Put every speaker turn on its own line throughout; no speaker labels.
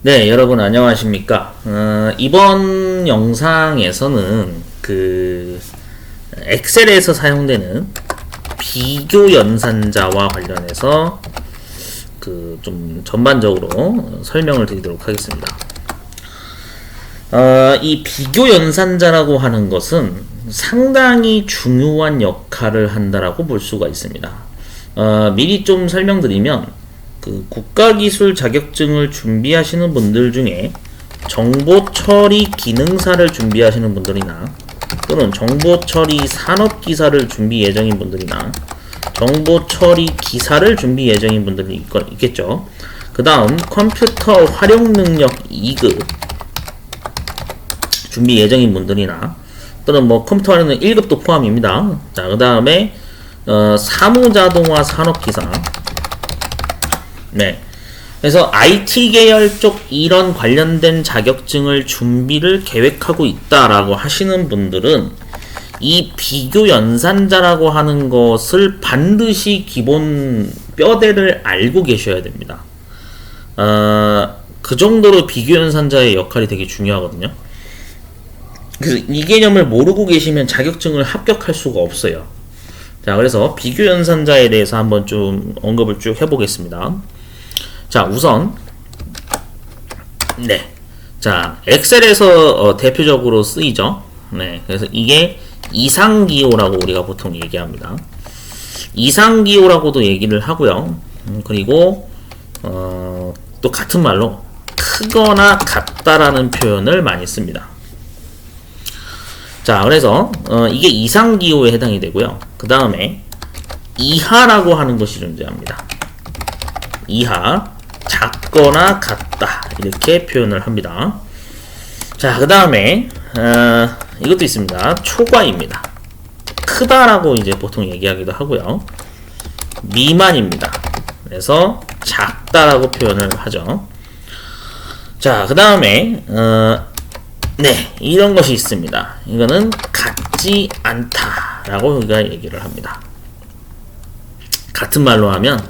네, 여러분 안녕하십니까? 이번 영상에서는 엑셀에서 사용되는 비교 연산자와 관련해서 좀 전반적으로 설명을 드리도록 하겠습니다. 이 비교 연산자라고 하는 것은 상당히 중요한 역할을 한다라고 볼 수가 있습니다. 미리 좀 설명드리면 국가기술 자격증을 준비하시는 분들 중에 정보처리 기능사를 준비하시는 분들이나 또는 정보처리 산업기사를 준비 예정인 분들이나 정보처리 기사를 준비 예정인 분들이 있겠죠. 그 다음 컴퓨터 활용능력 2급 준비 예정인 분들이나 또는 컴퓨터 활용능력 1급도 포함입니다. 자, 그 다음에 사무자동화 산업기사. 네. 그래서 IT 계열 쪽 이런 관련된 자격증을 준비를 계획하고 있다라고 하시는 분들은 이 비교 연산자라고 하는 것을 반드시 기본 뼈대를 알고 계셔야 됩니다. 그 정도로 비교 연산자의 역할이 되게 중요하거든요. 그래서 이 개념을 모르고 계시면 자격증을 합격할 수가 없어요. 자, 그래서 비교 연산자에 대해서 한번 좀 언급을 쭉 해보겠습니다. 자, 우선 자, 엑셀에서 대표적으로 쓰이죠. 그래서 이게 이상기호라고 우리가 보통 얘기합니다. 이상기호라고도 얘기를 하고요. 그리고 또 같은 말로 크거나 같다라는 표현을 많이 씁니다. 자, 그래서 이게 이상기호에 해당이 되고요. 그 다음에 이하라고 하는 것이 존재합니다. 이하, 작거나 같다 이렇게 표현을 합니다. 자, 그 다음에 이것도 있습니다. 초과입니다. 크다라고 이제 보통 얘기하기도 하고요. 미만입니다. 그래서 작다라고 표현을 하죠. 자, 그 다음에 이런 것이 있습니다. 이거는 같지 않다라고 우리가 얘기를 합니다. 같은 말로 하면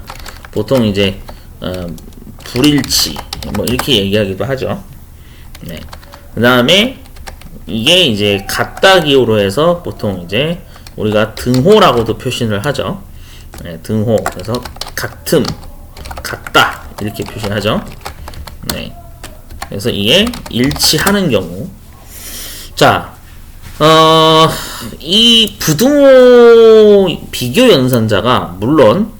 보통 이제 불일치 이렇게 얘기하기도 하죠. 그 다음에 이게 이제 같다 기호로 해서 보통 이제 우리가 등호라고도 표시를 하죠. 등호. 그래서 같음, 같다 이렇게 표시하죠. 그래서 이게 일치하는 경우. 자, 이 부등호 비교 연산자가 물론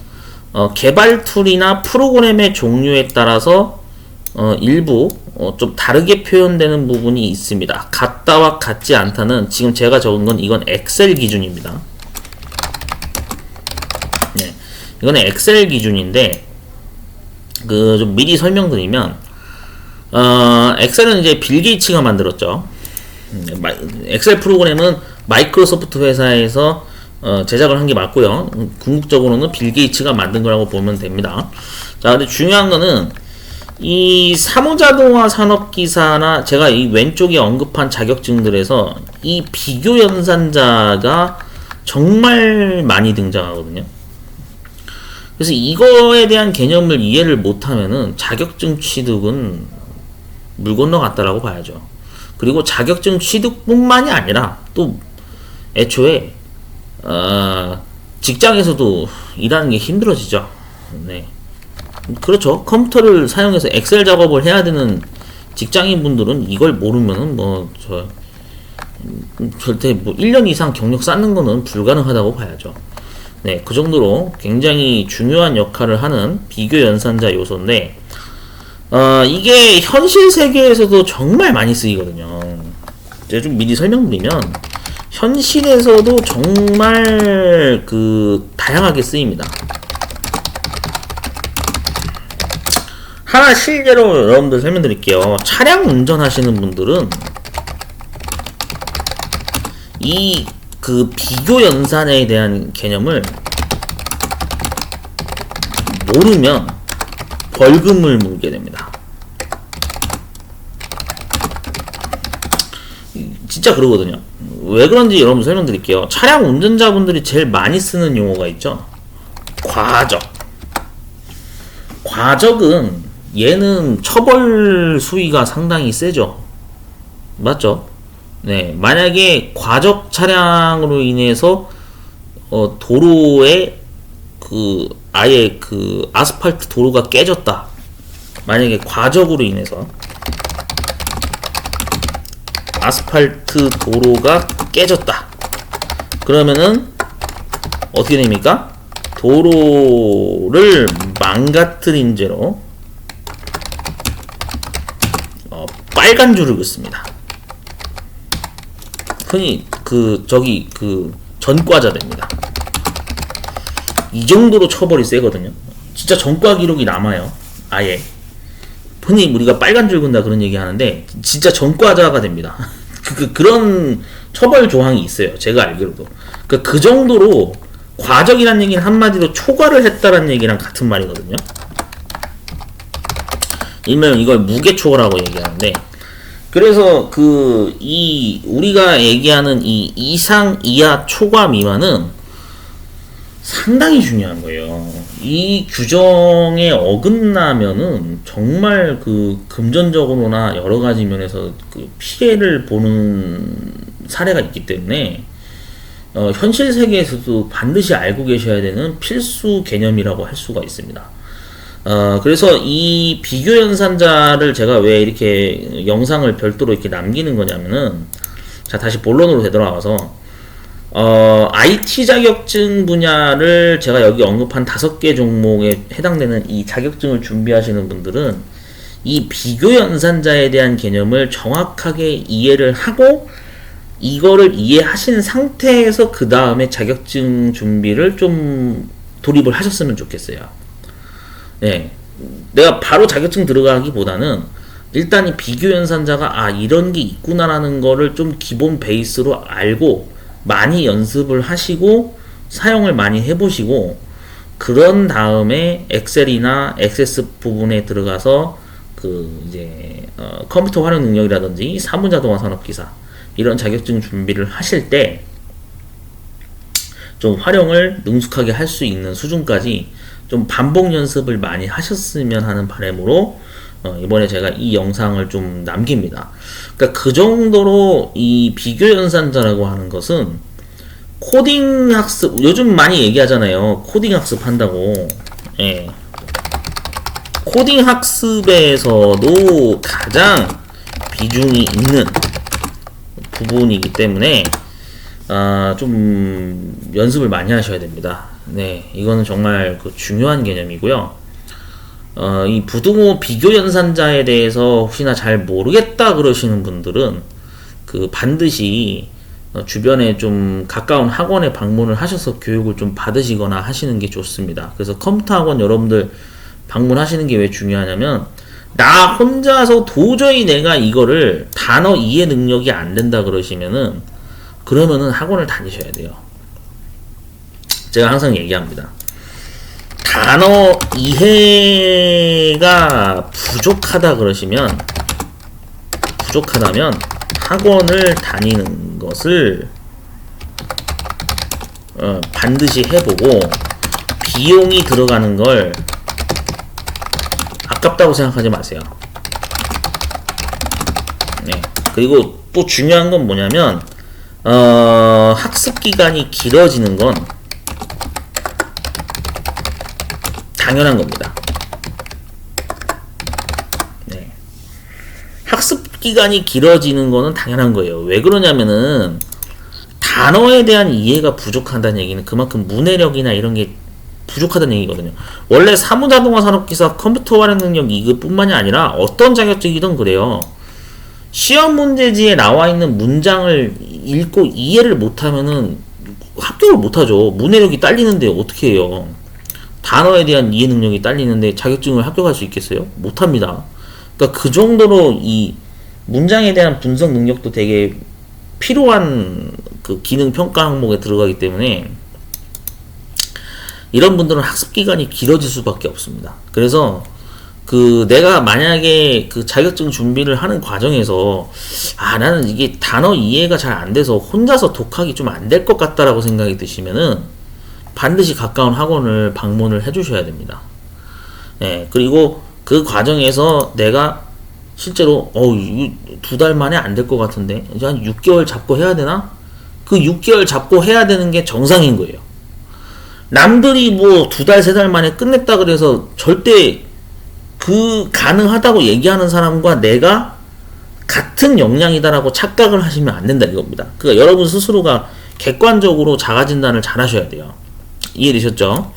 개발 툴이나 프로그램의 종류에 따라서 일부 좀 다르게 표현되는 부분이 있습니다. 같다와 같지 않다는 지금 제가 적은 건 이건 엑셀 기준입니다. 이거는 엑셀 기준인데 좀 미리 설명드리면 엑셀은 이제 빌 게이츠가 만들었죠. 엑셀 프로그램은 마이크로소프트 회사에서 제작을 한 게 맞고요. 궁극적으로는 빌 게이츠가 만든 거라고 보면 됩니다. 자, 근데 중요한 거는 이 사무자동화 산업기사나 제가 이 왼쪽에 언급한 자격증들에서 이 비교 연산자가 정말 많이 등장하거든요. 그래서 이거에 대한 개념을 이해를 못하면은 자격증 취득은 물 건너갔다라고 봐야죠. 그리고 자격증 취득뿐만이 아니라 또 애초에 직장에서도 일하는 게 힘들어지죠. 그렇죠. 컴퓨터를 사용해서 엑셀 작업을 해야 되는 직장인 분들은 이걸 모르면은 절대 1년 이상 경력 쌓는 거는 불가능하다고 봐야죠. 그 정도로 굉장히 중요한 역할을 하는 비교 연산자 요소인데, 이게 현실 세계에서도 정말 많이 쓰이거든요. 제가 좀 미리 설명드리면, 현실에서도 정말 다양하게 쓰입니다. 하나 실제로 여러분들 설명드릴게요. 차량 운전하시는 분들은 이 비교 연산에 대한 개념을 모르면 벌금을 물게 됩니다. 진짜 그러거든요. 왜 그런지 여러분 설명드릴게요. 차량 운전자분들이 제일 많이 쓰는 용어가 있죠. 과적. 과적은 얘는 처벌 수위가 상당히 세죠. 맞죠? 네, 만약에 과적 차량으로 인해서 도로에 아예 아스팔트 도로가 깨졌다. 만약에 과적으로 인해서 아스팔트 도로가 깨졌다. 그러면은 어떻게 됩니까? 도로를 망가뜨린 죄로 빨간 줄을 긋습니다. 흔히 전과자 됩니다. 이 정도로 처벌이 세거든요. 진짜 전과 기록이 남아요. 아예 흔히 우리가 빨간 줄 근다 그런 얘기 하는데 진짜 전과자가 됩니다. 그런 처벌 조항이 있어요. 제가 알기로도. 그 정도로 과적이란 얘기는 한마디로 초과를 했다라는 얘기랑 같은 말이거든요. 일명 이걸 무게초과라고 얘기하는데, 그래서 우리가 얘기하는 이 이상, 이하, 초과, 미만은 상당히 중요한 거예요. 이 규정에 어긋나면은 정말 금전적으로나 여러 가지 면에서 피해를 보는 사례가 있기 때문에 현실 세계에서도 반드시 알고 계셔야 되는 필수 개념이라고 할 수가 있습니다. 그래서 이 비교 연산자를 제가 왜 이렇게 영상을 별도로 이렇게 남기는 거냐면은, 자, 다시 본론으로 되돌아와서, IT 자격증 분야를 제가 여기 언급한 5개 종목에 해당되는 이 자격증을 준비하시는 분들은 이 비교 연산자에 대한 개념을 정확하게 이해를 하고, 이거를 이해하신 상태에서 그 다음에 자격증 준비를 좀 돌입을 하셨으면 좋겠어요. 네, 내가 바로 자격증 들어가기보다는 일단 이 비교 연산자가 이런 게 있구나라는 거를 좀 기본 베이스로 알고 많이 연습을 하시고 사용을 많이 해보시고, 그런 다음에 엑셀이나 액세스 부분에 들어가서 컴퓨터 활용 능력이라든지 사무자동화 산업기사 이런 자격증 준비를 하실 때 좀 활용을 능숙하게 할 수 있는 수준까지 좀 반복 연습을 많이 하셨으면 하는 바람으로 이번에 제가 이 영상을 좀 남깁니다. 그러니까 그 정도로 이 비교 연산자라고 하는 것은 코딩 학습, 요즘 많이 얘기하잖아요. 코딩 학습 한다고. 예. 코딩 학습에서도 가장 비중이 있는 부분이기 때문에 좀 연습을 많이 하셔야 됩니다. 네, 이거는 정말 중요한 개념이고요. 이 부등호 비교 연산자에 대해서 혹시나 잘 모르겠다 그러시는 분들은 반드시 주변에 좀 가까운 학원에 방문을 하셔서 교육을 좀 받으시거나 하시는 게 좋습니다. 그래서 컴퓨터 학원 여러분들 방문하시는 게 왜 중요하냐면, 나 혼자서 도저히 내가 이거를 단어 이해 능력이 안 된다 그러시면은 학원을 다니셔야 돼요. 제가 항상 얘기합니다. 단어 이해가 부족하다면 학원을 다니는 것을 반드시 해보고, 비용이 들어가는 걸 아깝다고 생각하지 마세요. 네. 그리고 또 중요한 건 뭐냐면, 학습 기간이 길어지는 건 당연한 겁니다. 네. 학습 기간이 길어지는 거는 당연한 거예요. 왜 그러냐면은 단어에 대한 이해가 부족하다는 얘기는 그만큼 문해력이나 이런 게 부족하다는 얘기거든요. 원래 사무자동화 산업기사 컴퓨터 활용 능력 2급뿐만이 아니라 어떤 자격증이든 그래요. 시험 문제지에 나와 있는 문장을 읽고 이해를 못하면은 합격을 못하죠. 문해력이 딸리는데 어떻게 해요? 단어에 대한 이해 능력이 딸리는데 자격증을 합격할 수 있겠어요? 못합니다. 그러니까 그 정도로 이 문장에 대한 분석 능력도 되게 필요한 기능 평가 항목에 들어가기 때문에 이런 분들은 학습 기간이 길어질 수밖에 없습니다. 그래서 내가 만약에 자격증 준비를 하는 과정에서 나는 이게 단어 이해가 잘 안 돼서 혼자서 독학이 좀 안 될 것 같다라고 생각이 드시면은 반드시 가까운 학원을 방문을 해 주셔야 됩니다. 예, 그리고 그 과정에서 내가 실제로 이거 2달 만에 안 될 것 같은데 이제 한 6개월 잡고 해야 되나? 그 6개월 잡고 해야 되는 게 정상인 거예요. 남들이 뭐 2달, 3달 만에 끝냈다 그래서 절대 그 가능하다고 얘기하는 사람과 내가 같은 역량이다라고 착각을 하시면 안 된다 이겁니다. 그러니까 여러분 스스로가 객관적으로 자가진단을 잘 하셔야 돼요. 이해되셨죠?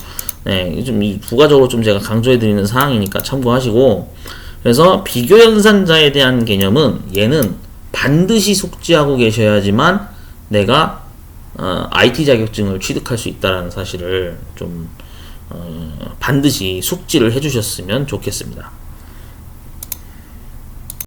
네, 좀 부가적으로 좀 제가 강조해드리는 사항이니까 참고하시고, 그래서 비교 연산자에 대한 개념은 얘는 반드시 숙지하고 계셔야지만 내가 IT 자격증을 취득할 수 있다는 사실을 좀 반드시 숙지를 해주셨으면 좋겠습니다.